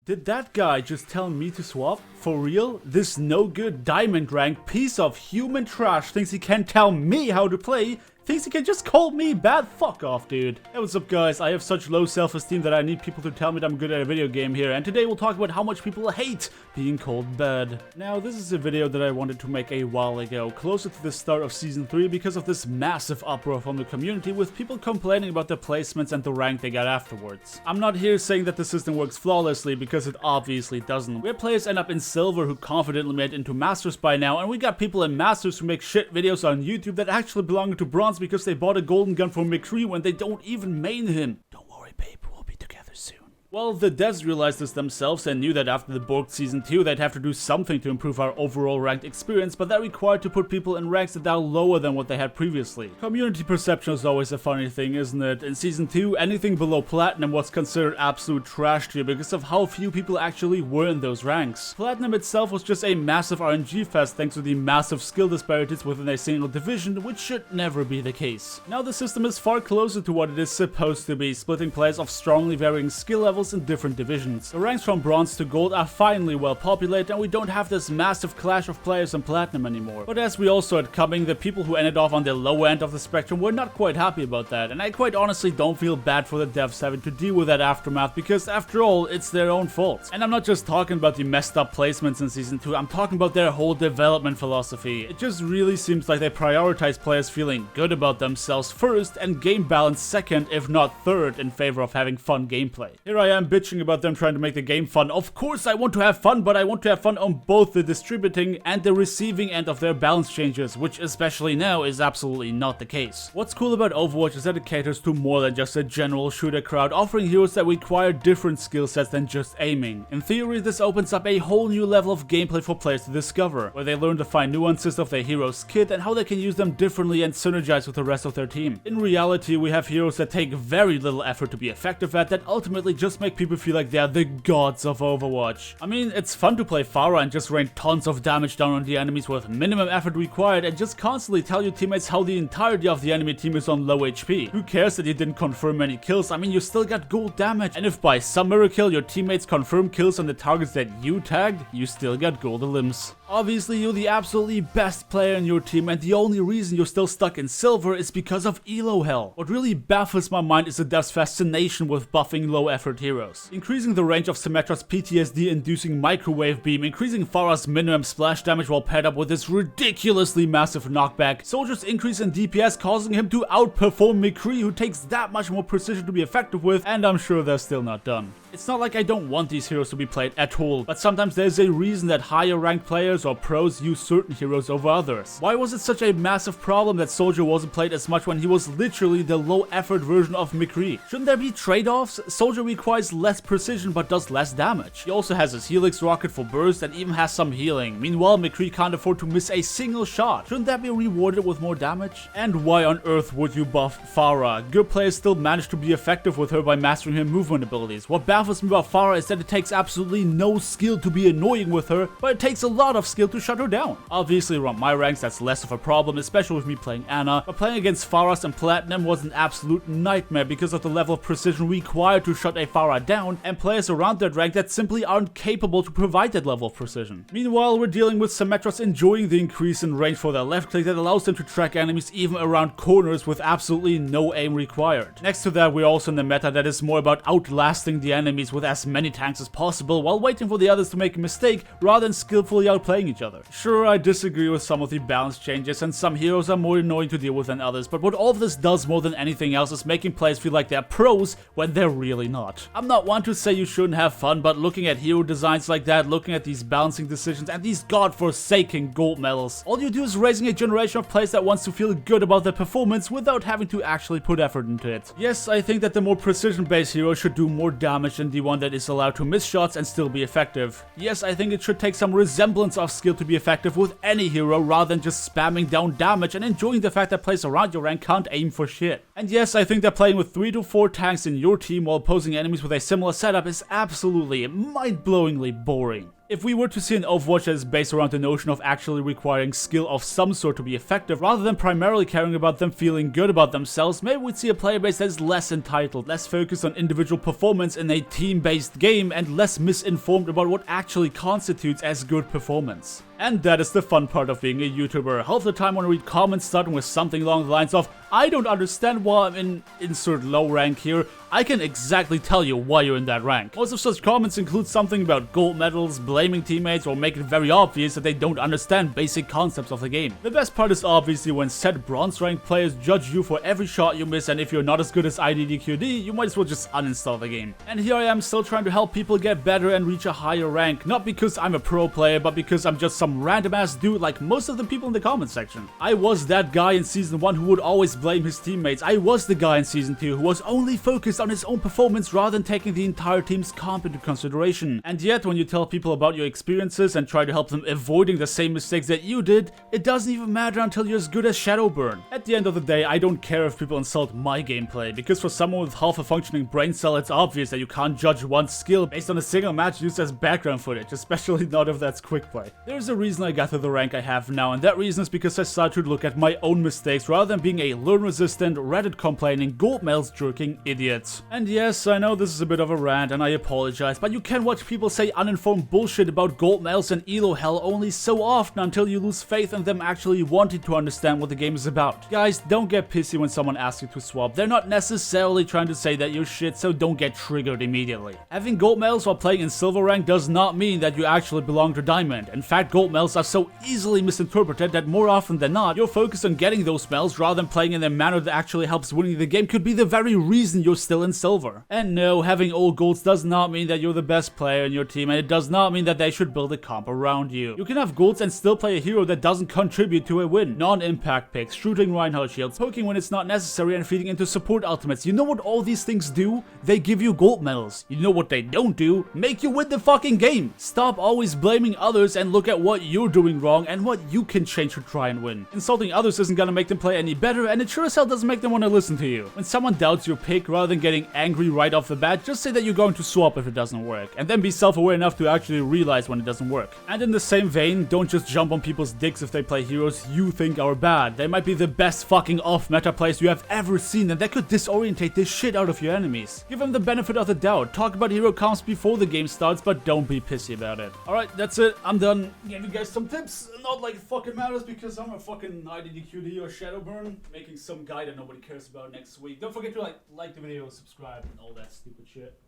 Did that guy just tell me to swap? For real? This no good diamond rank piece of human trash thinks he can tell me how to play? Thinks he can just call me bad? Fuck off, dude. Hey, what's up, guys? I have such low self-esteem that I need people to tell me that I'm good at a video game here, and today we'll talk about how much people hate being called bad. Now, this is a video that I wanted to make a while ago, closer to the start of Season 3, because of this massive uproar from the community with people complaining about the placements and the rank they got afterwards. I'm not here saying that the system works flawlessly, because it obviously doesn't. We have players end up in Silver who confidently made it into Masters by now, and we got people in Masters who make shit videos on YouTube that actually belong to Bronze because they bought a golden gun for McCree when they don't even main him. Don't worry, babe, we'll be together soon. Well, the devs realized this themselves and knew that after the Borg Season 2 they'd have to do something to improve our overall ranked experience, but that required to put people in ranks that are lower than what they had previously. Community perception is always a funny thing, isn't it? In Season 2, anything below Platinum was considered absolute trash tier because of how few people actually were in those ranks. Platinum itself was just a massive RNG fest thanks to the massive skill disparities within a single division, which should never be the case. Now the system is far closer to what it is supposed to be, splitting players of strongly varying skill levels in different divisions. The ranks from Bronze to Gold are finally well populated and we don't have this massive clash of players in Platinum anymore. But as we all saw it coming, the people who ended off on the low end of the spectrum were not quite happy about that, and I quite honestly don't feel bad for the devs having to deal with that aftermath because after all, it's their own fault. And I'm not just talking about the messed up placements in Season 2, I'm talking about their whole development philosophy. It just really seems like they prioritize players feeling good about themselves first and game balance second, if not third, in favor of having fun gameplay. Here I am bitching about them trying to make the game fun. Of course I want to have fun, but I want to have fun on both the distributing and the receiving end of their balance changes, which especially now is absolutely not the case. What's cool about Overwatch is that it caters to more than just a general shooter crowd, offering heroes that require different skill sets than just aiming. In theory, this opens up a whole new level of gameplay for players to discover, where they learn to find nuances of their hero's kit and how they can use them differently and synergize with the rest of their team. In reality, we have heroes that take very little effort to be effective at that ultimately just make people feel like they are the gods of Overwatch. I mean, it's fun to play Pharah and just rain tons of damage down on the enemies with minimum effort required and just constantly tell your teammates how the entirety of the enemy team is on low HP. Who cares that you didn't confirm many kills? I mean, you still got gold damage, and if by some miracle your teammates confirm kills on the targets that you tagged, you still got gold limbs. Obviously, you're the absolutely best player in your team, and the only reason you're still stuck in Silver is because of elo hell. What really baffles my mind is the devs' fascination with buffing low effort heroes. Increasing the range of Symmetra's PTSD-inducing microwave beam, increasing Pharah's minimum splash damage while paired up with this ridiculously massive knockback, Soldier's increase in DPS causing him to outperform McCree, who takes that much more precision to be effective with, and I'm sure they're still not done. It's not like I don't want these heroes to be played at all, but sometimes there's a reason that higher ranked players or pros use certain heroes over others. Why was it such a massive problem that Soldier wasn't played as much when he was literally the low effort version of McCree? Shouldn't there be trade-offs? Soldier requires less precision but does less damage. He also has his Helix rocket for burst and even has some healing. Meanwhile, McCree can't afford to miss a single shot. Shouldn't that be rewarded with more damage? And why on earth would you buff Pharah? Good players still manage to be effective with her by mastering her movement abilities. What baffles me about Pharah is that it takes absolutely no skill to be annoying with her, but it takes a lot of skill to shut her down. Obviously around my ranks that's less of a problem, especially with me playing Anna, but playing against Pharahs and Platinum was an absolute nightmare because of the level of precision required to shut a Pharah down, and players around that rank that simply aren't capable to provide that level of precision. Meanwhile, we're dealing with Symmetras enjoying the increase in range for their left click that allows them to track enemies even around corners with absolutely no aim required. Next to that, we're also in the meta that is more about outlasting the enemies with as many tanks as possible while waiting for the others to make a mistake rather than skillfully outplaying each other. Sure, I disagree with some of the balance changes and some heroes are more annoying to deal with than others, but what all of this does more than anything else is making players feel like they're pros when they're really not. I'm not one to say you shouldn't have fun, but looking at hero designs like that, looking at these balancing decisions and these godforsaken gold medals, all you do is raising a generation of players that wants to feel good about their performance without having to actually put effort into it. Yes, I think that the more precision-based hero should do more damage than the one that is allowed to miss shots and still be effective. Yes, I think it should take some resemblance of skill to be effective with any hero rather than just spamming down damage and enjoying the fact that players around your rank can't aim for shit. And yes, I think that playing with 3 to 4 tanks in your team while opposing enemies with a similar setup is absolutely mind-blowingly boring. If we were to see an Overwatch that is based around the notion of actually requiring skill of some sort to be effective, rather than primarily caring about them feeling good about themselves, maybe we'd see a player base that is less entitled, less focused on individual performance in a team-based game, and less misinformed about what actually constitutes as good performance. And that is the fun part of being a YouTuber. Half the time when I read comments starting with something along the lines of, I don't understand why I'm in insert low rank here, I can exactly tell you why you're in that rank. Most of such comments include something about gold medals, blaming teammates, or make it very obvious that they don't understand basic concepts of the game. The best part is obviously when said bronze rank players judge you for every shot you miss, and if you're not as good as IDDQD, you might as well just uninstall the game. And here I am still trying to help people get better and reach a higher rank, not because I'm a pro player, but because I'm just some random ass dude like most of the people in the comment section. I was that guy in season 1 who would always blame his teammates. I was the guy in season 2 who was only focused on his own performance rather than taking the entire team's comp into consideration. And yet when you tell people about your experiences and try to help them avoiding the same mistakes that you did, it doesn't even matter until you're as good as Shadowburn. At the end of the day, I don't care if people insult my gameplay, because for someone with half a functioning brain cell, it's obvious that you can't judge one's skill based on a single match used as background footage, especially not if that's quick play. There's a reason I got to the rank I have now, and that reason is because I started to look at my own mistakes rather than being a learn-resistant, Reddit-complaining, gold medals jerking idiot. And yes, I know this is a bit of a rant, and I apologize, but you can watch people say uninformed bullshit about gold medals and elo hell only so often until you lose faith in them actually wanting to understand what the game is about. Guys, don't get pissy when someone asks you to swap. They're not necessarily trying to say that you're shit, so don't get triggered immediately. Having gold medals while playing in silver rank does not mean that you actually belong to diamond. In fact, gold medals are so easily misinterpreted that more often than not, your focus on getting those medals rather than playing in a manner that actually helps winning the game could be the very reason you're still in silver. And no, having all golds does not mean that you're the best player in your team, and it does not mean that they should build a comp around you. You can have golds and still play a hero that doesn't contribute to a win. Non-impact picks, shooting Reinhardt shields, poking when it's not necessary, and feeding into support ultimates. You know what all these things do? They give you gold medals. You know what they don't do? Make you win the fucking game. Stop always blaming others and look at what you're doing wrong and what you can change to try and win. Insulting others isn't gonna make them play any better, and it sure as hell doesn't make them want to listen to you. When someone doubts your pick, rather than getting angry right off the bat, just say that you're going to swap if it doesn't work, and then be self-aware enough to actually realize when it doesn't work. And in the same vein, don't just jump on people's dicks if they play heroes you think are bad. They might be the best fucking off-meta players you have ever seen, and that could disorientate the shit out of your enemies. Give them the benefit of the doubt. Talk about hero comps before the game starts, but don't be pissy about it. Alright, that's it. I'm done. Gave you guys some tips. Not like it fucking matters because I'm a fucking IDDQD or Shadowburn, making some guy that nobody cares about next week. Don't forget to like the video, subscribe, and all that stupid shit.